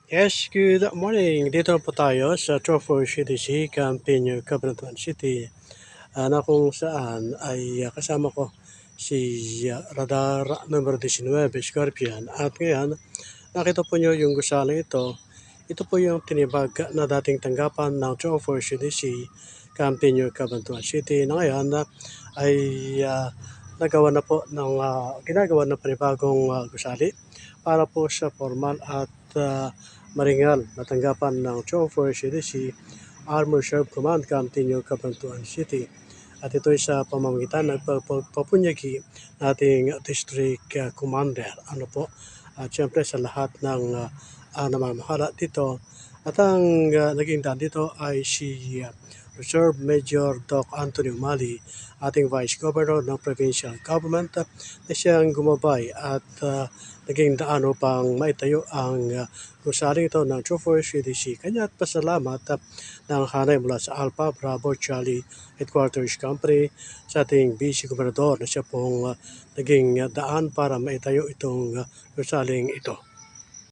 Yes, good morning. Dito po tayo sa Trofor City Sea, Campeño, Cabanatuan City, na kung saan ay kasama ko si Radar number 19, Scorpion. At ngayon, nakita po nyo yung gusaling ito. Ito po yung tinibag na dating tanggapan ng Trofor City Sea, Campeño, Cabanatuan City na ngayon ay nagawa na po ng ginagawa ng panibagong gusali para po sa formal at maringal na tanggapan ng Chofor CDC Armor Reserve Command Camp Cabanatuan City. At ito ay sa pamamagitan ng pagpapunyagi nating District Commander. Ano po? At syempre sa lahat ng namamahala dito. At ang naging daan dito ay si Reserve Major Doc Anthony Umali, ating Vice Governor ng Provincial Government na siyang gumabay at naging daan upang maitayo ang gusaling ito ng True Forest CDC. Kanya at pasalamat ng hanay mula sa Alpha Bravo Charlie Headquarters Company sa ating Vice Gobernador na siya pong naging daan para maitayo itong gusaling ito.